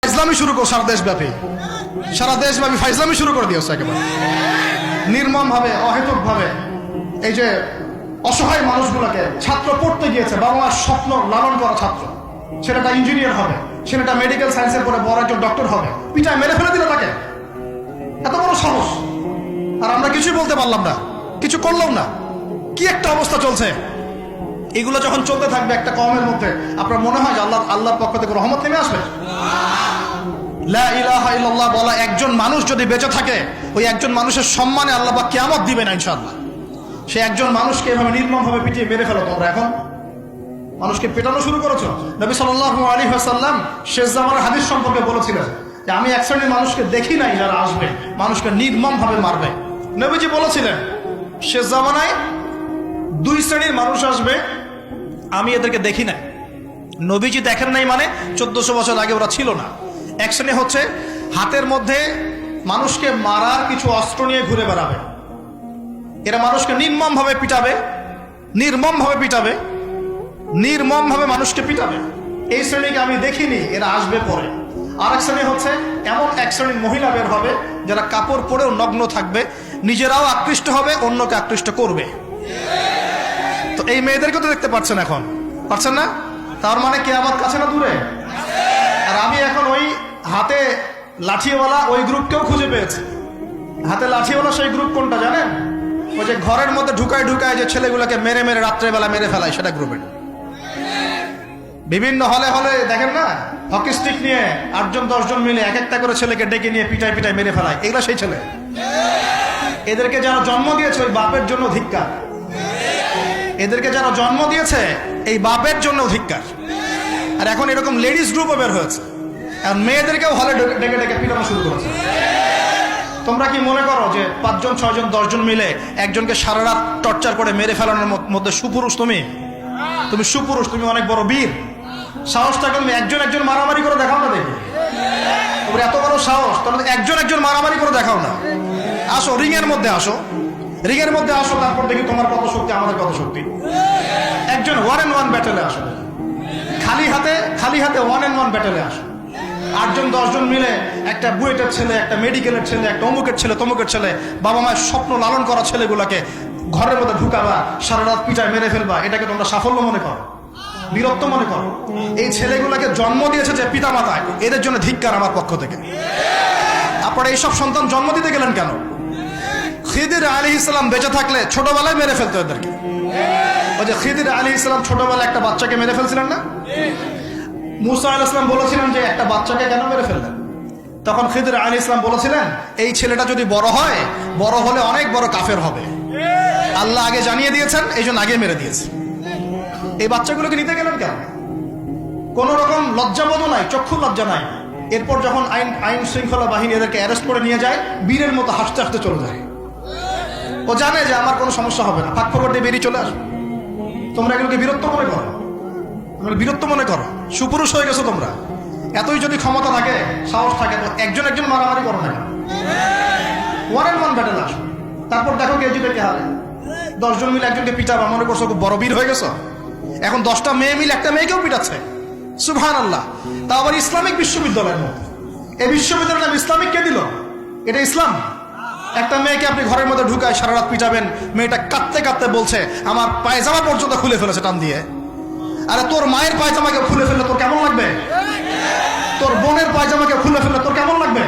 ইসলামী শুরু করে সারা দেশব্যাপী ফাইজলামি শুরু করে দিয়েছে একেবারে নির্মম ভাবে, অহেতুক ভাবে। এই যে অসহায় মানুষগুলোকে, ছাত্র পড়তে গিয়েছে, বাবা মার স্বপ্ন লালন করা ছাত্র, ছেলেটা ইঞ্জিনিয়ার হবে, ছেলেটা মেডিকেল সায়েন্সের পরে বড় একজন ডক্টর হবে, পিটায় মেরে ফেলে দিল তাকে। এত বড় সাহস! আর আমরা কিছুই বলতে পারলাম না, কিছু করলাম না। কি একটা অবস্থা চলছে! এগুলো যখন চলতে থাকবে একটা কওমের মধ্যে, আপনার মনে হয় যে আল্লাহর পক্ষ থেকে রহমত নেমে আসবে? লা ইলাহা ইল্লাল্লাহ বলা একজন মানুষ যদি বেঁচে থাকে, ওই একজন মানুষের সম্মানে আল্লাহ পাক কিয়ামত দিবেন ইনশাআল্লাহ। সে একজন মানুষকে এভাবে নির্মমভাবে পিটিয়ে মেরে ফেলো তোমরা। এখন মানুষকে পেটানো শুরু করেছো। নবী সাল্লাল্লাহু আলাইহি ওয়াসাল্লাম শেষ জামানার হাদিস সম্পর্কে বলেছিলেন যে আমি এক শ্রেণীর মানুষকে দেখি নাই যারা আসবে মানুষকে নির্মমভাবে মারবে। নবীজি বলেছিলেন শেষ জামানায় দুই শ্রেণীর মানুষ আসবে, আমি এদেরকে দেখি নাই। নবীজি দেখেন নাই মানে 1400 বছর আগে ওরা ছিল না। এক শ্রেণী হচ্ছে হাতের মধ্যে মানুষকে মারার কিছু অস্ত্র নিয়ে ঘুরে বেড়াবে, এরা মানুষকে নির্মমভাবে পিটাবে, নির্মমভাবে মানুষকে পিটাবে। এই শ্রেণীকে আমি দেখিনি, এরা আসবে পরে। আর এক শ্রেণী হচ্ছে এমন এক শ্রেণীর মহিলা বের হবে যারা কাপড় পরেও নগ্ন থাকবে, নিজেরাও আকৃষ্ট হবে, অন্যকে আকৃষ্ট করবে। তো এই মেয়েদেরকে তো দেখতে পাচ্ছেন, এখন পাচ্ছেন না? তার মানে কিয়ামত কাছে না দূরে? আর আমি এখন ওই হাতে লাঠিওয়ালা ওই গ্রুপকেও খুঁজে পেয়েছি। হাতে লাঠিওয়ালা সেই গ্রুপ কোনটা জানেন? ওই যে ঘরের মধ্যে ঢুকায় যে ছেলেগুলোকে মেরে রাত্রেবেলা মেরে ফেলায়, সেটা গ্রুপের। বিভিন্ন হলে দেখেন না, হকি স্টিক নিয়ে 8-10 জন মিলে এক একটা করে ছেলেকে ডেকে নিয়ে পিটায় মেরে ফেলায়, এগুলো সেই ছেলে। এদেরকে যারা জন্ম দিয়েছে ওই বাপের জন্য ধিক্কার, এদেরকে যারা জন্ম দিয়েছে এই বাপের জন্য ধিক্কার। আর এখন এরকম লেডিস গ্রুপও বের হয়েছে, এখন মেয়েদেরকেও হলে ডেকে পিটানো শুরু করেছে। তোমরা কি মনে করো যে 5 জন 6 জন 10 জন মিলে একজনকে সারা রাত টর্চার করে মেরে ফেলানোর মধ্যে সুপুরুষ? তুমি সুপুরুষ, তুমি অনেক বড় বীর। সাহস থাকলে তুমি একজন মারামারি করে দেখাও না, দেখি তোমার এত বড় সাহস, তাহলে একজন মারামারি করে দেখাও না। আসো রিংয়ের মধ্যে আসো, তারপর দেখি তোমার কত শক্তি, আমাদের কত শক্তি। একজন 1-on-1 ব্যাটেলে আসো, খালি হাতে 1-on-1 ব্যাটেলে আসো। 8 জন 10 জন মিলে একটা বুয়েটের ছেলে, একটা মেডিকেলের ছেলে, একটা অমুকের ছেলে, তমুকের ছেলে, বাবা মায়ের স্বপ্ন লালন করা ছেলেগুলাকে ঘরের মধ্যে ঢুকাবা, সারা রাত পিটায় মেরে ফেলবা, এটাকে তোমরা সাফল্য মনে করো, বীরত্ব মনে করো? এই ছেলেগুলাকে জন্ম দিয়েছে যে পিতা মাতায়, এদের জন্য ধিক্কার আমার পক্ষ থেকে। আপনারা এইসব সন্তান জন্ম দিতে গেলেন কেন? খিদির আলাইহিস সালাম বেঁচে থাকলে ছোটবেলায় মেরে ফেলতো এদেরকে। ওই যে খিদির আলাইহিস সালাম ছোটবেলায় একটা বাচ্চাকে মেরে ফেলছিলেন না? মুসা আলাইহিস সালাম বলেছিলেন যে একটা বাচ্চাকে কেন মেরে ফেললেন? তখন খিদির আলাইহিস সালাম বলেছিলেন এই ছেলেটা যদি বড় হলে অনেক বড় কাফের হবে। আল্লাহ আগে জানিয়ে দিয়েছেন, এই জন্য আগে মেরে দিয়েছে। এই বাচ্চাগুলোকে নিতে গেলেন কেন? কোন রকম লজ্জাবোধ নাই, চক্ষু লজ্জা নাই। এরপর যখন আইন শৃঙ্খলা বাহিনী এদেরকে অ্যারেস্ট করে নিয়ে যায়, বীরের মতো হাসতে হাসতে চলে যায়। ও জানে যে আমার কোনো সমস্যা হবে না, ফাঁক ফোকর দিয়ে বেরিয়ে চলে আসবে। তোমরা এগুলোকে বীরত্ব মনে করো, সুপুরুষ হয়ে গেছো তোমরা। এতই যদি ক্ষমতা থাকে, সাহস থাকে, তো একজন মারামারি করো না, 1-on-1 ব্যাটেল আসো। তারপর দেখো কে জিতে কে হারে। 10 জন মিলে একজনকে পিটাবা, মনে করছো খুব বড় বীর হয়ে গেছো। এখন 10টা মেয়ে মিলে একটা মেয়েকেও পিটাচ্ছে, সুবহানাল্লাহ। তা আবার ইসলামিক বিশ্ববিদ্যালয়ের মধ্যে। এই বিশ্ববিদ্যালয়ের নাম ইসলামিক কে দিল? এটা ইসলাম? একটা মেয়েকে আপনি ঘরের মধ্যে ঢুকায় সারা রাত পিটাবেন, মেয়েটা কাঁদতে বলছে আমার পায়জামা পর্যন্ত খুলে ফেলেছে টান দিয়ে। আরে তোর মায়ের পায়জামাকে খুলে ফেললে তোর কেমন লাগবে? তোর বোনের পায়জামাকে খুলে ফেললে তোর কেমন লাগবে?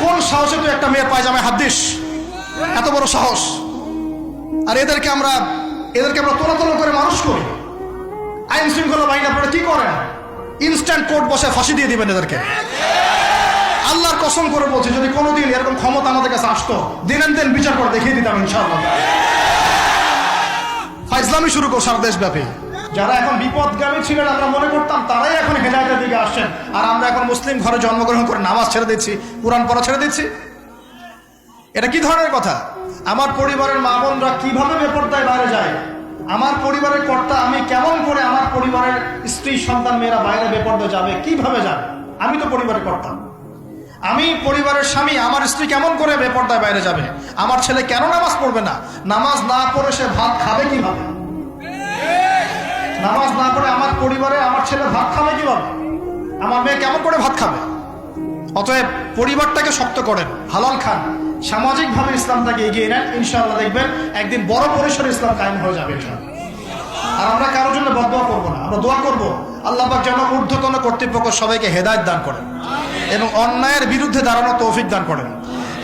কোন সাহসে তুই একটা মেয়ের পায়জামায় হাত দিস? এত বড় সাহস! আর এদেরকে আমরা তোলা করে মানুষ করি। আইন শৃঙ্খলা বাহিনী আপনারা কি করেন? ইনস্ট্যান্ট কোর্ট বসে ফাঁসি দিয়ে দিবেন এদেরকে। আল্লাহর কসম করে বলছি, যদি কোনোদিন এরকম ক্ষমতা আমাদের কাছে আসতো, দিন বিচার করে দেখিয়ে দিতাম ইনশাআল্লাহ। ফাইজলামি শুরু করো সারা দেশব্যাপী। যারা এখন বিপদগামী ছিলেন আমরা মনে করতাম, তারাই এখন হেদায়েতের দিকে আসছেন। আর আমরা এখন মুসলিম ঘরে জন্মগ্রহণ করে নামাজ ছেড়ে দিচ্ছি, কোরআন পড়া ছেড়ে দিচ্ছি। এটা কি ধরনের কথা? আমার পরিবারের মা বোনরা কিভাবে বেপরদায় বাইরে যায়? আমার পরিবারের কর্তা আমি কেমন করে আমার পরিবারের স্ত্রী সন্তান মেয়েরা বাইরে বেপরদায় যাবে? কিভাবে যাবে? আমি তো পরিবারের কর্তা, আমি পরিবারের স্বামী, আমার স্ত্রী কেমন করে বেপরদায় বাইরে যাবে? আমার ছেলে কেন নামাজ পড়বে না? নামাজ না পড়ে সে ভাত খাবে কিভাবে? নামাজ না পড়ে আমার পরিবারে আমার ছেলে ভাত খাবে কিভাবে? আমার মেয়ে কেমন করে ভাত খাবে? অতএব পরিবারটাকে শক্ত করেন, হালাল খান, সামাজিকভাবে ইসলামটাকে এগিয়ে নেন, ইনশাআল্লাহ দেখবেন একদিন বড় পরিসরে ইসলাম কায়েম হয়ে যাবে ইনশাআল্লাহ। আর আমরা কারোর জন্য বদদোয়া করবো না, আমরা দোয়া করবো আল্লাহ পাক যেন ঊর্ধ্বতন কর্তৃপক্ষ সবাইকে হেদায়েত দান করেন এবং অন্যায়ের বিরুদ্ধে দাঁড়ানোর তৌফিক দান করেন,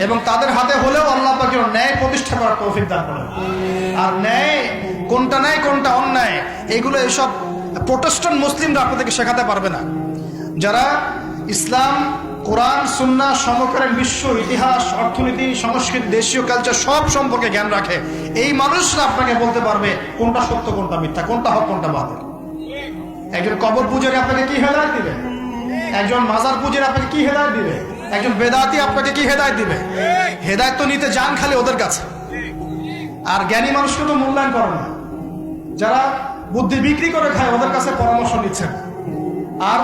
এবং তাদের হাতে হলেও আল্লাহ পাক যেন ন্যায় প্রতিষ্ঠা করার তৌফিক দান করেন। আর ন্যায় কোনটা ন্যায় কোনটা অন্যায় এগুলো এইসব প্রোটেস্ট্যান্ট মুসলিমরা আপনাদেরকে শেখাতে পারবে না। যারা ইসলাম, কোরআন, সুন্নাহ, সমকালীন বিশ্ব ইতিহাস, অর্থনীতি, সংস্কৃতি, দেশীয় কালচার সব সম্পর্কে জ্ঞান রাখে, এই মানুষরা আপনাকে বলতে পারবে কোনটা সত্য, কোনটা মিথ্যা, কোনটা হক, কোনটা বাতিল। একজন কবর পূজারী আপনাকে কি হেদায়েত দিবে? একজন মাজার পূজারী আপনাকে কি হেদায়েত দিবে? একজন বেদাতি আপনাকে কি হেদায়েত দিবে? হেদায়েত তো নিতে যান খালি ওদের কাছে। আর জ্ঞানী মানুষকে তো মূল্যায়ন করে না, যারা বুদ্ধি বিক্রি করে খায় ওদের কাছে পরামর্শ নিচ্ছেন। আর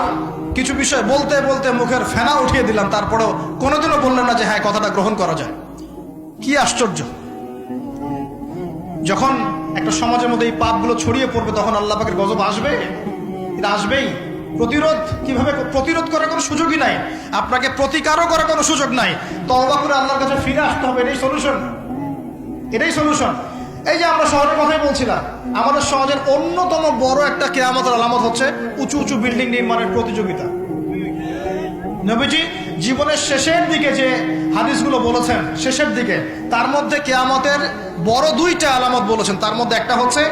কিছু বিষয় বলতে বলতে মুখের ফেনা উঠিয়ে দিলাম, তারপরেও কোনোদিনও বললেন না যে হ্যাঁ কথাটা গ্রহণ করা যায়। কি আশ্চর্য! যখন একটা সমাজের মধ্যে এই পাপগুলো ছড়িয়ে পড়বে তখন আল্লাহ পাকের গজব আসবে, এটা আসবেই। প্রতিরোধ কিভাবে? প্রতিরোধ করার কোনো সুযোগই নাই, আপনাকে প্রতিকারও করার কোনো সুযোগ নাই। তওবা করে আল্লাহর কাছে ফিরে আসতে হবে, এটাই সলিউশন, এটাই সলিউশন। এই যে আমরা শহরের কথাই বলছিলাম, আমাদের সমাজের অন্যতম বড় একটা কিয়ামতের আলামত হচ্ছে উঁচু উঁচু বিল্ডিং নির্মাণের প্রতিযোগিতা। নবীজি জীবনের শেষের দিকে যে হাদিসগুলো বলেছেন, শেষের দিকে, তার মধ্যে কিয়ামতের বড় দুইটা আলামত বলেছেন। তার মধ্যে একটা হচ্ছে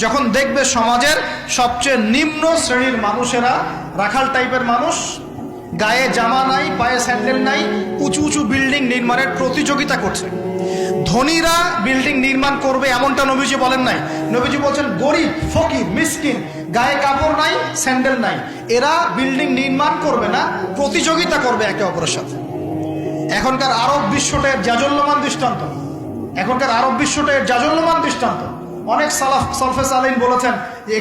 যখন দেখবে সমাজের সবচেয়ে নিম্ন শ্রেণীর মানুষেরা, রাখাল টাইপের মানুষ, গায়ে জামা নাই, পায়ে স্যান্ডেল নাই, উঁচু উঁচু বিল্ডিং নির্মাণের প্রতিযোগিতা করছে। ধনীরা বিল্ডিং নির্মাণ করবে এমনটা নবীজি বলেন নাই। নবীজি বলছেন গরিব, ফকির, মিসকিন, গায়ে কাপড় নাই, স্যান্ডেল নাই, এরা বিল্ডিং নির্মাণ করবে না, প্রতিযোগিতা করবে একে অপরের সাথে। এখনকার আরব বিশ্বটার জাজল্যমান দৃষ্টান্ত, এখনকার আরব বিশ্বটার জাজল্যমান দৃষ্টান্ত। অনেক সলফে সালিন বলেছেন যে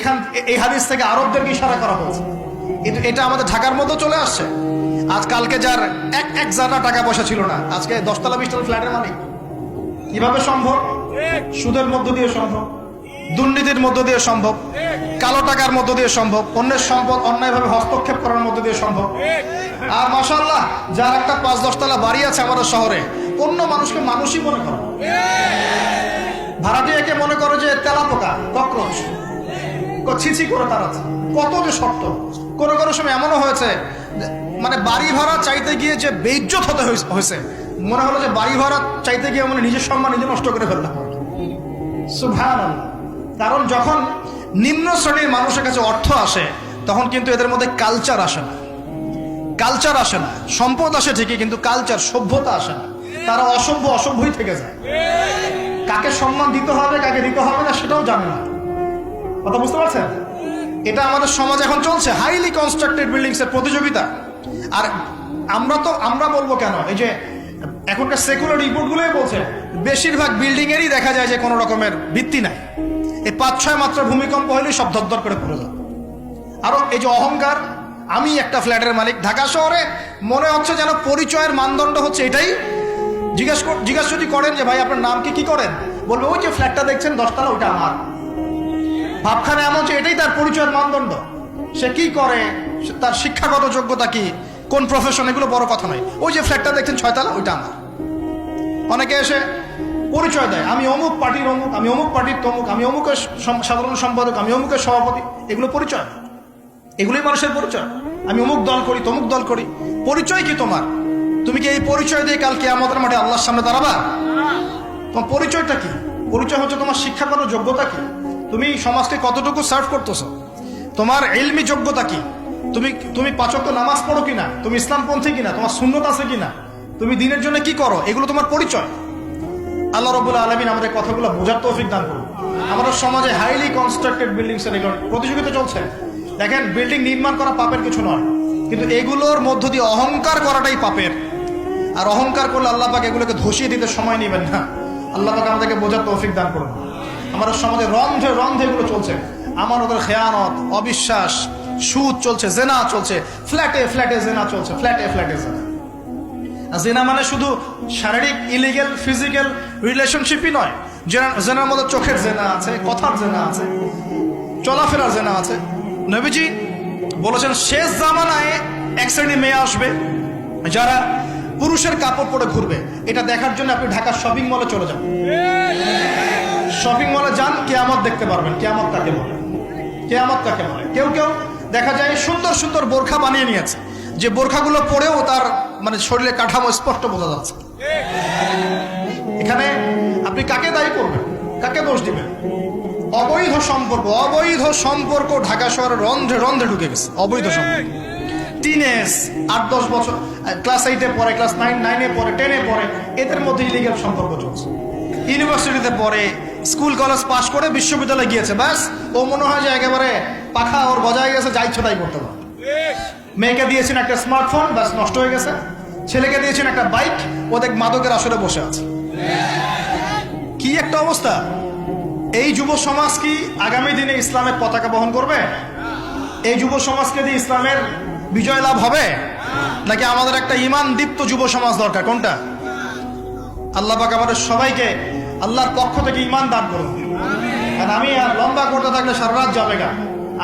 এই হাদিস থেকে আরবদেরকে ইশারা করা হয়েছে। কিন্তু এটা আমাদের ঢাকার মধ্যে চলে আসছে। আজকালকে যার এক জায়গা টাকা পয়সা ছিল না, আজকে 10 তলা 20 তলা ফ্ল্যাটের মালিক। কিভাবে সম্ভব? সুদের মধ্য দিয়ে সম্ভব, দুর্নীতির মধ্য দিয়ে সম্ভব, কালো টাকার মধ্য দিয়ে সম্ভব, অন্যের সম্পদ অন্যায়ভাবে হস্তক্ষেপ করার মধ্য দিয়ে সম্ভব। আর মাশাআল্লাহ, যার একটা 5-10 তলা বাড়ি আছে আমাদের শহরে, অন্য মানুষকে মানুষই মনে করে, ভাড়াটিয়াকে মনে করে যে তেলাপোকা, ককরোচ, ছিছি করে তাড়াচ্ছে। কত যে শক্ত! কোনো কোনো সময় এমনও হয়েছে, মানে বাড়ি ভাড়া চাইতে গিয়ে যে বেইজ্জত হতে হয়েছে, মনে হলো যে বাড়ি ভাড়া চাইতে গিয়ে মানে নিজের সম্মান নিজে নষ্ট করে ফেললাম। সুবহানাল্লাহ। কারণ যখন নিম্ন শ্রেণীর মানুষের কাছে অর্থ আসে তখন কিন্তু এদের মধ্যে কালচার আসে না, কালচার আসে না। সম্পদ আসে ঠিকই, কিন্তু কালচার, সভ্যতা আসে না। তারা অসভ্যই থেকে যায়। কাকে সম্মান দিতে হবে, কাকে দিতে হবে না সেটাও জানে না। কথা বুঝতে পারছেন? এটা আমাদের সমাজ এখন চলছে, হাইলি কনস্ট্রাক্টেড বিল্ডিংস এর প্রতিযোগিতা। আর আমরা বলবো কেন, এই যে এখনকার সেকুলার রিপোর্ট গুলোই বলছে বেশিরভাগ বিল্ডিং এরই দেখা যায় যে কোনো রকমের ভিত্তি নাই। এই 5-6 মাত্রা ভূমিকম্প হলেই সব ধরধর করে পড়ে যায়। আরো এই যে অহংকার, আমি একটা ফ্ল্যাটের মালিক। ঢাকা শহরে মনে হচ্ছে যেন পরিচয়ের মানদণ্ড হচ্ছে এটাই। জিজ্ঞাসা যদি করেন যে ভাই আপনার নাম কি করেন, বলবে ওই যে ফ্ল্যাটটা দেখছেন 10 তলা, ওইটা আমার। ভাবখানে এমন যে এটাই তার পরিচয়ের মানদণ্ড। সে কি করে, তার শিক্ষাগত যোগ্যতা কি, কোন প্রফেশন, এগুলো বড় কথা নয়। ওই যে ফ্ল্যাটটা দেখছেন 6 তলা, ওইটা আমার। অনেকে এসে পরিচয় দেয়, আমি অমুক পার্টির অমুক, আমি অমুক পার্টির তমুক, আমি অমুকের সাধারণ সম্পাদক, আমি অমুকের সভাপতি। এগুলো পরিচয়, এগুলোই মানুষের পরিচয়। আমি অমুক দল করি, তমুক দল করি। পরিচয় কি তোমার? তুমি কি এই পরিচয় দিয়ে কাল কিয়ামতের মাঠে আল্লাহর সামনে দাঁড়াবা? তোমার পরিচয়টা কি? পরিচয় হচ্ছে তোমার শিক্ষাগত যোগ্যতা কি, তুমি সমাজকে কতটুকু সার্ভ করতেছো, তোমার ইলমি যোগ্যতা কি, তুমি 5 ওয়াক্ত নামাজ পড়ো কিনা, তুমি ইসলামপন্থী কিনা, তোমার সুন্নত আছে কিনা, তুমি দিনের জন্য কি করো, এগুলো তোমার পরিচয়। আল্লাহ রাব্বুল আলামিন আমাদের কথাগুলো বোঝার তৌফিক দান করুন। আমাদের সমাজে হাইলি কনস্ট্রাক্টেড বিল্ডিংস এর প্রতিযোগিতা চলছে। দেখেন, বিল্ডিং নির্মাণ করা পাপের কিছু নয়, কিন্তু এগুলোর মধ্য দিয়ে অহংকার করাটাই পাপের। আর অহংকার করলে আল্লাহ পাক এগুলোকে ধসিয়ে দিতে সময় নেবেন না। আল্লাহ পাক আমাদেরকে বোঝার তৌফিক দান করুন। আমাদের সমাজে রন্ধে রন্ধে এগুলো চলছে। আমাদের খেয়ানত, অবিশ্বাস, সুদ চলছে, জেনা চলছে, ফ্ল্যাটে ফ্ল্যাটে জেনা চলছে, ফ্ল্যাটে ফ্ল্যাটে জেনা। জেনা মানে শুধু শারীরিক ইলিগেল ফিজিক্যাল রিলেশনশিপই নয়, জেনার মধ্যে চোখের জেনা আছে, কথার জেনা আছে, চলাফেরার জেনা আছে। নবীজি বলেছেন শেষ জামানায় এক শ্রেণী মেয়ে আসবে যারা পুরুষের কাপড় পরে ঘুরবে। এটা দেখার জন্য আপনি ঢাকার শপিং মলে চলে যান, শপিং মলে যান, কিয়ামত দেখতে পারবেন। কিয়ামত কাকে বলে? কিয়ামত কাকে বলে? কেউ কেউ দেখা যায় সুন্দর সুন্দর বোরখা বানিয়ে নিয়েছে, যে বোরখাগুলো পরেও তার মানে শরীরে কাঠামো স্পষ্ট বোঝা যাচ্ছে। এখানে আপনি কাকে দায়ী করবেন, কাকে দোষ দিবেন? অবৈধ সম্পর্ক, অবৈধ সম্পর্ক ঢাকা শহরের রন্ধ্রে রন্ধ্রে ঢুকে গেছে। অবৈধ সম্পর্ক, টিনেজ 8-10 বছর, ক্লাস 8-এ পড়ে, ক্লাস 9-এ পড়ে, 10-এ পড়ে, এদের মধ্যে ইলিগাল সম্পর্ক চলছে। ইউনিভার্সিটিতে পড়ে, স্কুল কলেজ পাশ করে বিশ্ববিদ্যালয়ে গিয়েছে, ব্যাস ও মনে হয় যে একেবারে পাখা ওর বজায় গেছে, যা ইচ্ছা তাই করতে পারে। মেয়েকে দিয়েছেন একটা স্মার্টফোন, ব্যাস নষ্ট হয়ে গেছে। ছেলেকে দিয়েছেন একটা বাইক, ও দেখ মাদকের আসরে বসে আছে। কি একটা অবস্থা! এই যুব সমাজ কি আগামী দিনে ইসলামের পতাকা বহন করবে? এই যুব সমাজকে দিয়ে ইসলামের বিজয় লাভ হবে? নাকি আমাদের একটা ঈমান দীপ্ত যুব সমাজ দরকার? কোনটা? আল্লাহ পাক আমাদের সবাইকে আল্লাহর পক্ষ থেকে ঈমান দান করুন। আর আমি আর লম্বা করতে থাকলে সারা রাত যাবে গা।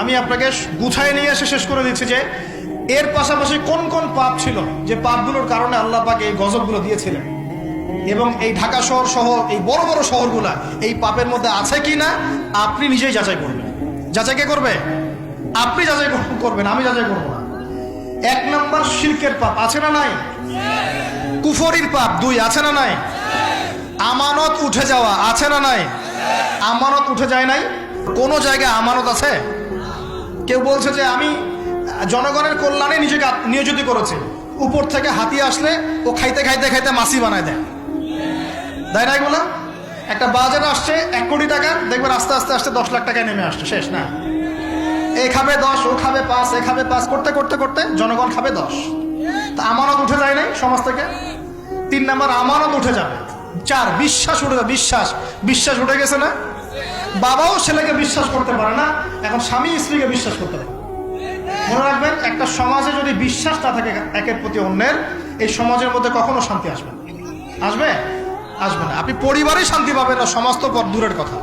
আমি আপনাকে গুছায় নিয়ে এসে শেষ করে দিচ্ছি যে এর পাশাপাশি কোন কোন পাপ ছিল, যে পাপগুলোর কারণে আল্লাহ পাক এই গজবগুলো দিয়েছিলেন, এবং এই ঢাকা শহর সহ এই বড় বড় শহরগুলা এই পাপের মধ্যে আছে কি না আপনি নিজেই যাচাই করবেন। যাচাই কে করবে? আপনি যাচাই করবেন, আমি যাচাই করবো না। 1 নম্বর শিরকের পাপ, আছে না নাই? কুফরির পাপ 2, আছে না নাই? আমানত উঠে যাওয়া, আছে না নাই? আমানত উঠে যায় নাই? কোন জায়গায় আমানত আছে? কেউ বলছে যে আমি জনগণের কল্যাণে নিজেকে নিয়োজিত করেছি, উপর থেকে হাতি আসলে ও খাইতে খাইতে খাইতে মাসি বানায় দেয়, তাই না? এগুলো একটা বাজার আসছে 1 কোটি টাকা, দেখবেন আস্তে আস্তে আস্তে 10 লাখ টাকায় নেমে আসছে, শেষ না? এ খাবে 10, ও খাবে 5, এ খাবে 5, করতে করতে করতে জনগণ খাবে 10। তা আমানত উঠে যায় নাই সমাজ থেকে? 3 নম্বর আমানত উঠে যাবে। 4 বিশ্বাস উঠে যাবে। বিশ্বাস উঠে গেছে না? বাবাও ছেলেকে বিশ্বাস করতে পারে না, এখন স্বামী স্ত্রীকে বিশ্বাস করতে পারে। মনে রাখবেন, একটা সমাজে যদি বিশ্বাস না থাকে একের প্রতি অন্যের, এই সমাজের মধ্যে কখনো শান্তি আসবে না। আসবে? আসবে না। আপনি পরিবারে শান্তি পাবেন না, সমাজ তো দূরের কথা।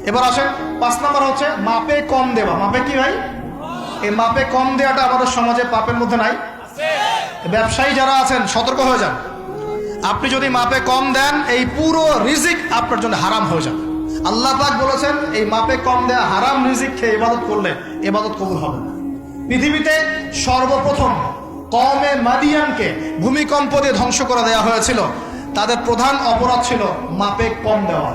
এবার আসেন 5 নম্বর হচ্ছে মাপে কম দেওয়া। মাপে কি ভাই? এই মাপে কম দেওয়াটা আমাদের সমাজে পাপের মধ্যে নাই? ব্যবসায়ী যারা আছেন সতর্ক হয়ে যান। আপনি যদি মাপে কম দেন, এই পুরো রিজিক আপনার জন্য হারাম হয়ে যাবে। আল্লাহ পাক বলেছেন এই মাপে কম দেয়া হারাম রিজিক খেয়ে ইবাদত করলে ইবাদত কবুল হবে না। পৃথিবীতে সর্বপ্রথম কওমে মাদিয়ানকে ভূমিকম্প দিয়ে ধ্বংস করে দেওয়া হয়েছিল। তাদের প্রধান অপরাধ ছিল মাপে কম দেওয়া।